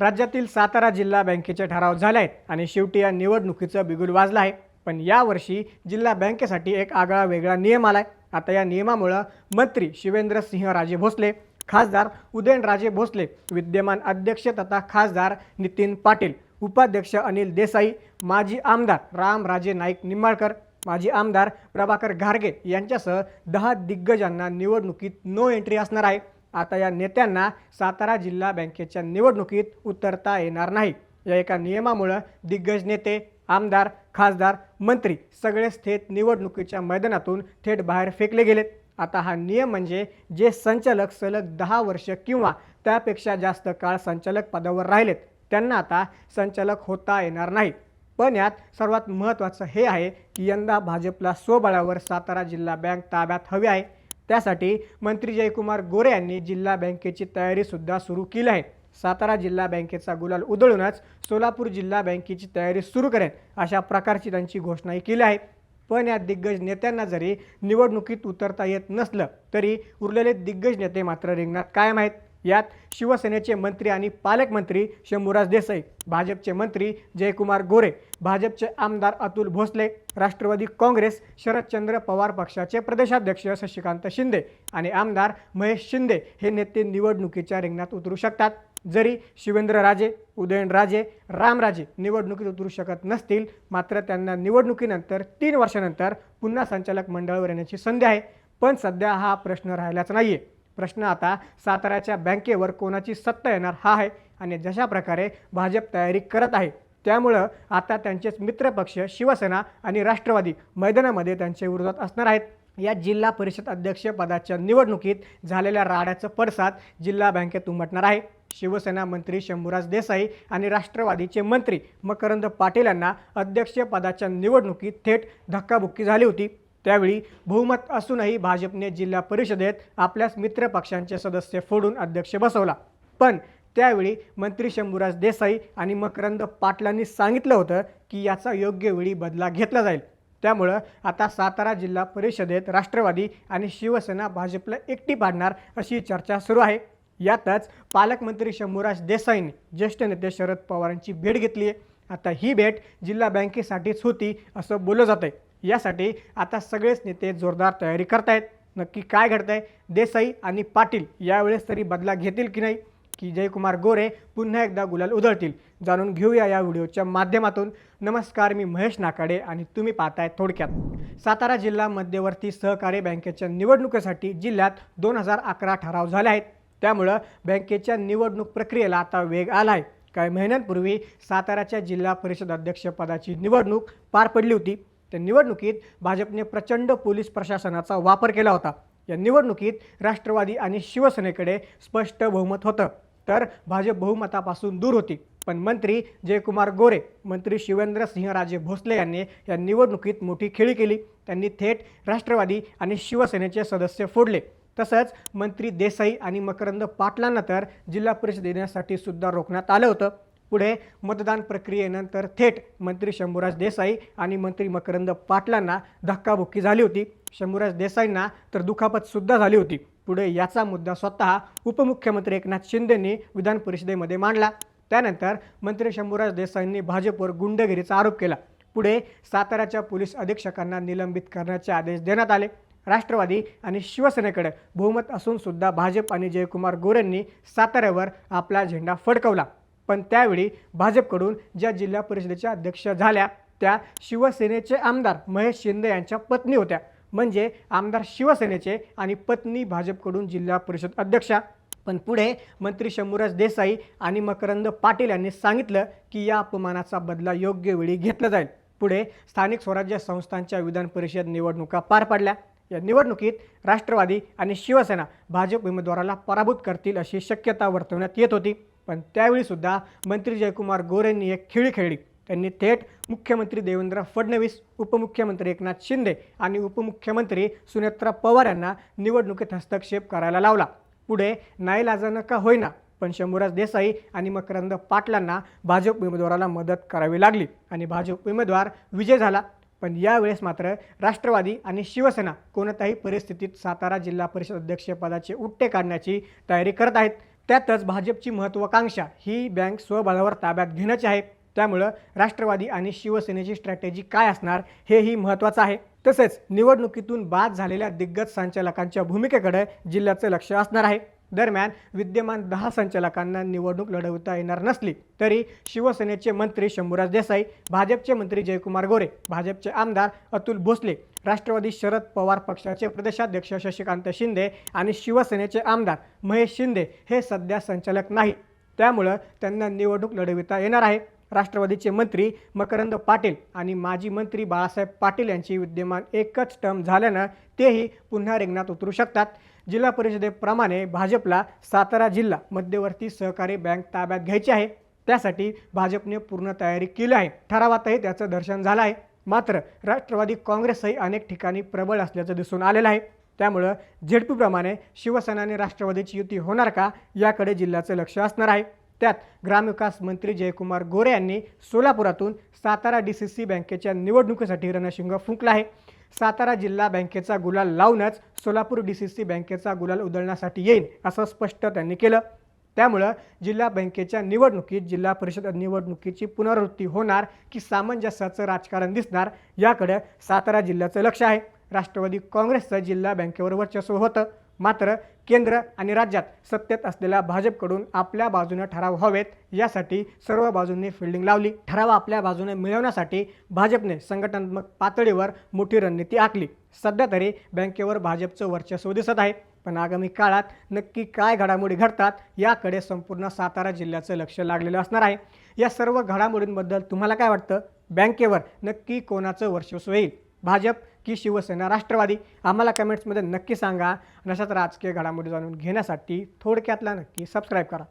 राज्यातील सातारा जिल्हा बँकेचे ठराव झाले आहेत आणि शेवटी या निवडणुकीचं बिगुल वाजलं आहे। पण यावर्षी जिल्हा बँकेसाठी एक आगळा वेगळा नियम आलाय। आता या नियमामुळे मंत्री शिवेंद्रसिंहराजे भोसले, खासदार उदयनराजे भोसले, विद्यमान अध्यक्ष तथा खासदार नितीन पाटील, उपाध्यक्ष अनिल देसाई, माजी आमदार रामराजे नाईक निंबाळकर, माजी आमदार प्रभाकर घारगे यांच्यासह 10 दिग्गजांना निवडणुकीत नो एंट्री असणार आहे। आता या नेत्यांना सातारा जिल्हा बँकेच्या निवडणुकीत उतरता येणार नाही। या एका नियमामुळे दिग्गज नेते, आमदार, खासदार, मंत्री सगळेच थेट निवडणुकीच्या मैदानातून थेट बाहेर फेकले गेलेत। आता हा नियम म्हणजे जे संचालक सलग 10 वर्ष किंवा त्यापेक्षा जास्त काळ संचालक पदावर राहिलेत त्यांना आता संचालक होता येणार नाही। पण यात सर्वात महत्त्वाचं हे आहे की यंदा भाजपला स्वबळावर सातारा जिल्हा बँक ताब्यात हवी आहे। त्यासाठी मंत्री जयकुमार गोरे यांनी जिल्हा बँकेची तयारी सुद्धा सुरू केली आहे। सातारा जिल्हा बँकेचा गुलाल उधळूनच सोलापूर जिल्हा बँकेची तयारी सुरू करेन अशा प्रकारची त्यांची घोषणाही केली आहे। पण या दिग्गज नेत्यांना जरी निवडणुकीत उतरता येत नसलं तरी उरलेले दिग्गज नेते मात्र रिंगणात कायम आहेत। यात शिवसेनेचे मंत्री आणि पालकमंत्री शंभूराज देसाई, भाजपचे मंत्री जयकुमार गोरे, भाजपचे आमदार अतुल भोसले, राष्ट्रवादी काँग्रेस शरदचंद्र पवार पक्षाचे प्रदेशाध्यक्ष शशिकांत शिंदे आणि आमदार महेश शिंदे हे नेते निवडणुकीच्या रिंगणात उतरू शकतात। जरी शिवेंद्रराजे, उदयनराजे, रामराजे निवडणुकीत उतरू शकत नसतील मात्र त्यांना निवडणुकीनंतर 3 वर्षानंतर पुन्हा संचालक मंडळावर येण्याची संधी आहे। पण सध्या हा प्रश्न राहिलाच नाहीये। प्रश्न आता साताऱ्याच्या बँकेवर कोणाची सत्ता येणार हा आहे आणि जशा प्रकारे भाजप तयारी करत आहे त्यामुळं आता त्यांचेच मित्रपक्ष शिवसेना आणि राष्ट्रवादी मैदानामध्ये त्यांच्या विरोधात असणार आहेत। या जिल्हा परिषद अध्यक्ष पदाच्या निवडणुकीत झालेल्या राड्याचं पडसाद जिल्हा बँकेत उमटणार आहे। शिवसेना मंत्री शंभूराज देसाई आणि राष्ट्रवादीचे मंत्री मकरंद पाटील यांना अध्यक्ष पदाच्या निवडणुकीत थेट धक्काबुक्की झाली होती। त्यावेळी बहुमत असूनही भाजपने जिल्हा परिषदेत आपल्याच मित्र पक्षांचे सदस्य फोडून अध्यक्ष बसवला। पण त्यावेळी मंत्री शंभूराज देसाई आणि मकरंद पाटलांनी सांगितलं होतं की याचा योग्य वेळी बदला घेतला जाईल। त्यामुळं आता सातारा जिल्हा परिषदेत राष्ट्रवादी आणि शिवसेना भाजपला एकटी पाडणार अशी चर्चा सुरू आहे। यातच पालकमंत्री शंभूराज देसाईंनी ज्येष्ठ नेते शरद पवारांची भेट घेतली आहे। आता ही भेट जिल्हा बँकेसाठीच होती असं बोललं जातंय। यासाठी आता सगळेच नेते जोरदार तयारी करतायत। नक्की काय घडतंय? देसाई आणि पाटील यावेळेस तरी बदला घेतील की नाही, की जयकुमार गोरे पुन्हा एकदा गुलाल उधळतील? जाणून घेऊया या व्हिडिओच्या माध्यमातून। नमस्कार, मी महेश नाकाडे आणि तुम्ही पाहताय थोडक्यात। सातारा जिल्हा मध्यवर्ती सहकारी बँकेच्या निवडणुकीसाठी जिल्ह्यात 2011 ठराव झाले आहेत। त्यामुळं बँकेच्या निवडणूक प्रक्रियेला आता वेग आला आहे। काही महिन्यांपूर्वी साताऱ्याच्या जिल्हा परिषद अध्यक्षपदाची निवडणूक पार पडली होती। त्या निवडणुकीत भाजपने प्रचंड पोलीस प्रशासनाचा वापर केला होता। या निवडणुकीत राष्ट्रवादी आणि शिवसेनेकडे स्पष्ट बहुमत होतं तर भाजप बहुमतापासून दूर होती। पण मंत्री जयकुमार गोरे, मंत्री शिवेंद्रसिंहराजे भोसले यांनी या निवडणुकीत मोठी खेळी केली। त्यांनी थेट राष्ट्रवादी आणि शिवसेनेचे सदस्य फोडले। तसंच मंत्री देसाई आणि मकरंद पाटलांना तर जिल्हा परिषद येण्यासाठी सुद्धा रोखण्यात आलं होतं। पुढे मतदान प्रक्रियेनंतर थेट मंत्री शंभूराज देसाई आणि मंत्री मकरंद पाटलांना धक्काबुक्की झाली होती। शंभूराज देसाईंना तर दुखापत सुद्धा झाली होती। पुढे याचा मुद्दा स्वतः उपमुख्यमंत्री एकनाथ शिंदेंनी विधान परिषदेमध्ये मांडला। त्यानंतर मंत्री शंभूराज देसाईंनी भाजपवर गुंडगिरीचा आरोप केला। पुढे साताऱ्याच्या पोलीस अधीक्षकांना निलंबित करण्याचे आदेश देण्यात आले। राष्ट्रवादी आणि शिवसेनेकडे बहुमत असून सुद्धा भाजप आणि जयकुमार गोरेंनी साताऱ्यावर आपला झेंडा फडकवला। पण त्यावेळी भाजपकडून ज्या जिल्हा परिषदेच्या अध्यक्ष झाल्या त्या शिवसेनेचे आमदार महेश शिंदे यांच्या पत्नी होत्या। म्हणजे आमदार शिवसेनेचे आणि पत्नी भाजपकडून जिल्हा परिषद अध्यक्षा। पण पुढे मंत्री शंभूराज देसाई आणि मकरंद पाटील यांनी सांगितलं की या अपमानाचा बदला योग्य वेळी घेतला जाईल। पुढे स्थानिक स्वराज्य संस्थांच्या विधान परिषद निवडणुका पार पडल्या। या निवडणुकीत राष्ट्रवादी आणि शिवसेना भाजप उमेदवाराला पराभूत करतील अशी शक्यता वर्तवण्यात येत होती। पण त्यावेळी सुद्धा मंत्री जयकुमार गोरेंनी एक खेळी खेळली। त्यांनी थेट मुख्यमंत्री देवेंद्र फडणवीस, उपमुख्यमंत्री एकनाथ शिंदे आणि उपमुख्यमंत्री सुनेत्रा पवार यांना निवडणुकीत हस्तक्षेप करायला लावला। पुढे नाईलाजानं का होईना पण शंभूराज देसाई आणि मकरंद पाटलांना भाजप उमेदवाराला मदत करावी लागली आणि भाजप उमेदवार विजय झाला। पण यावेळेस मात्र राष्ट्रवादी आणि शिवसेना कोणत्याही परिस्थितीत सातारा जिल्हा परिषद अध्यक्षपदाचे उट्टे काढण्याची तयारी करत आहेत। त्यातच भाजपची महत्त्वाकांक्षा ही बँक स्वबळावर ताब्यात घेण्याची आहे। त्यामुळं राष्ट्रवादी आणि शिवसेनेची स्ट्रॅटेजी काय असणार हेही महत्त्वाचं आहे। तसेच निवडणुकीतून बाद झालेल्या दिग्गज संचालकांच्या भूमिकेकडे जिल्ह्याचं लक्ष असणार आहे। दरम्यान विद्यमान 10 संचालकांना निवडणूक लढवता येणार नसली तरी शिवसेनेचे मंत्री शंभूराज देसाई, भाजपचे मंत्री जयकुमार गोरे, भाजपचे आमदार अतुल भोसले, राष्ट्रवादी शरद पवार पक्षाचे प्रदेशाध्यक्ष शशिकांत शिंदे आणि शिवसेनेचे आमदार महेश शिंदे हे सध्या संचालक नाही। त्यामुळे त्यांना निवडणूक लढविता येणार आहे। राष्ट्रवादीचे मंत्री मकरंद पाटील आणि माजी मंत्री बाळासाहेब पाटील यांची विद्यमान एकच टर्म झाल्यानं तेही पुन्हा रिंगणात उतरू शकतात। जिल्हा परिषदेप्रमाणे भाजपला सातारा जिल्हा मध्यवर्ती सहकारी बँक ताब्यात घ्यायची आहे। त्यासाठी भाजपने पूर्ण तयारी केली आहे। ठरावातही त्याचं दर्शन झालं आहे। मात्र राष्ट्रवादी काँग्रेसही अनेक ठिकाणी प्रबळ असल्याचं दिसून आलेलं आहे। त्यामुळे झेडपीप्रमाणे शिवसेना आणि राष्ट्रवादीची युती होणार का याकडे जिल्ह्याचं लक्ष असणार आहे। त्यात ग्रामविकास मंत्री जयकुमार गोरे यांनी सोलापुरातून सातारा DCC बँकेच्या निवडणुकीसाठी रणशिंग फुंकलं आहे। सातारा जिल्हा बँकेचा गुलाल लावूनच सोलापूर DCC बँकेचा गुलाल उधळण्यासाठी येईल असं स्पष्ट त्यांनी केलं। त्यामुळे जिल्हा बँकेच्या निवडणुकीत जिल्हा परिषद निवडणुकीची पुनरावृत्ती होणार की सामंजस्याचं राजकारण दिसणार याकडे सातारा जिल्ह्याचं लक्ष आहे। राष्ट्रवादी काँग्रेसचं जिल्हा बँकेवर वर्चस्व होतं, मात्र केंद्र आणि राज्यात सत्तेत असलेल्या भाजपकडून आपल्या बाजूने ठराव व्हावेत यासाठी सर्व बाजूंनी फिल्डिंग लावली। ठराव आपल्या बाजूने मिळवण्यासाठी भाजपने संघटनात्मक पातळीवर मोठी रणनीती आखली। सध्या तरी बँकेवर भाजपचं वर्चस्व दिसत आहे, पण आगामी काळात नक्की काय घडामोडी घडतात याकडे संपूर्ण सातारा जिल्ह्याचं लक्ष लागलेलं असणार आहे। या सर्व घडामोडींबद्दल तुम्हाला काय वाटतं? बँकेवर नक्की कोणाचं वर्चस्व येईल, भाजप की शिवसेना राष्ट्रवादी? आम्हाला कमेंट्समध्ये नक्की सांगा। अशाच राजकीय घडामोडी जाणून घेण्यासाठी थोडक्यातला नक्की सबस्क्राईब करा।